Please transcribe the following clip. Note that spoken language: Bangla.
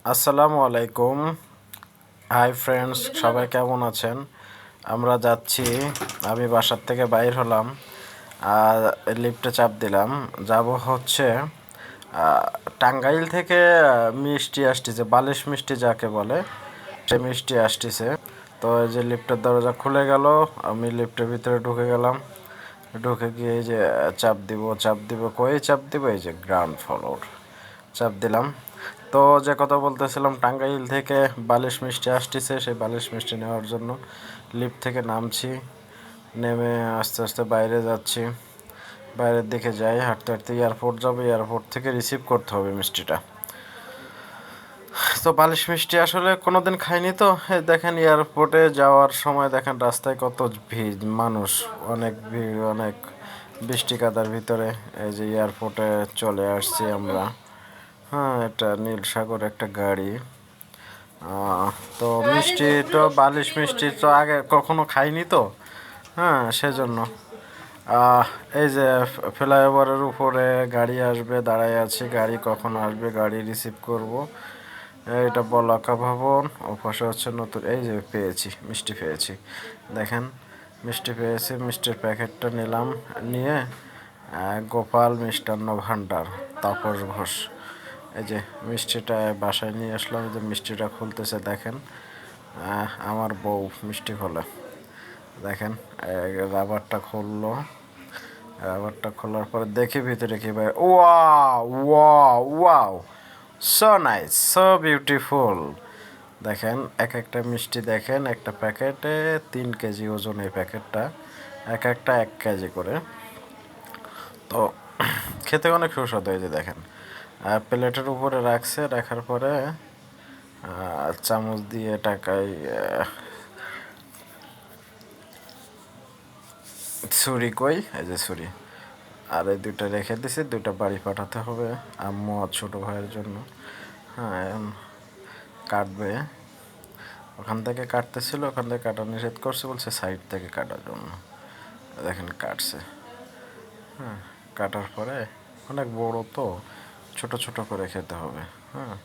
আসসালামু আলাইকুম। হাই ফ্রেন্ডস, সবাই কেমন আছেন? আমরা যাচ্ছি, আমি বাসার থেকে বাইর হলাম আর লিফটে চাপ দিলাম। যাব হচ্ছে টাঙ্গাইল থেকে মিষ্টি আসতেছে, বালিশ মিষ্টি যাকে বলে সে মিষ্টি আসতেছে। তো এই যে লিফটের দরজা খুলে গেল, আমি লিফটের ভিতরে ঢুকে গেলাম। ঢুকে গিয়ে এই যে চাপ দিব কই চাপ দিব, এই যে গ্রাউন্ড ফ্লোর চাপ দিলাম। তো যে কথা বলতেছিলাম, টাঙ্গাইল থেকে বালিশ মিষ্টি আসতেছে, সেই বালিশ মিষ্টি নেওয়ার জন্য লিফট থেকে নামছি। নেমে আস্তে আস্তে বাইরে যাচ্ছি, বাইরের দিকে যাই, হাঁটতে হাঁটতে এয়ারপোর্ট যাবো, এয়ারপোর্ট থেকে রিসিভ করতে হবে মিষ্টিটা। তো বালিশ মিষ্টি আসলে কোনোদিন খাইনি, তো দেখেন এয়ারপোর্টে যাওয়ার সময় দেখেন রাস্তায় কত ভিড়, মানুষ অনেক ভিড়, অনেক বৃষ্টি কাদার ভিতরে এই যে এয়ারপোর্টে চলে আসছি আমরা। হ্যাঁ, এটা নীল সাগর একটা গাড়ি। তো মিষ্টি তো বালিশ মিষ্টি তো আগে কখনো খাইনি, তো হ্যাঁ সেজন্য এই যে ফ্লাইওভারের উপরে গাড়ি আসবে, দাঁড়ায় আছি, গাড়ি কখন আসবে, গাড়ি রিসিভ করব। এটা বলাকা ভবন, ও পাশে হচ্ছে নতুন, এই যে পেয়েছি মিষ্টি পেয়েছি, দেখেন মিষ্টি পেয়েছি। মিষ্টির প্যাকেটটা নিলাম, নিয়ে গোপাল মিষ্টান্ন ভাণ্ডার, তাপস ঘোষ, এই যে মিষ্টিটা বাসায় নিয়ে আসলাম। এই যে মিষ্টিটা খুলতেছে দেখেন, আমার বউ মিষ্টি খোলে, দেখেন রাবারটা খুললো। রাবারটা খোলার পরে দেখি ভিতরে কি ভাই, wow wow wow, so nice, so beautiful. দেখেন এক একটা মিষ্টি, দেখেন একটা প্যাকেটে 3 কেজি ওজন, এই প্যাকেটটা এক একটা 1 কেজি করে। তো খেতে অনেক সুস্বাদু। এই যে দেখেন প্লেটের উপরে রাখছে, রাখার পরে চামচ দিয়ে টাকায় ছুরি কই, এই যে ছুরি, আর এই দুইটা রেখে দিছি, দুইটা বাড়ি পাঠাতে হবে আম্মু আর ছোটো ভাইয়ের জন্য। হ্যাঁ, কাটবে, ওখান থেকে কাটতেছিল, ওখান থেকে কাটা নিষেধ করছে, বলছে সাইড থেকে কাটার জন্য। দেখেন কাটছে, হ্যাঁ কাটার পরে অনেক বড়, তো ছোট ছোট করে খেতে হবে। হ্যাঁ,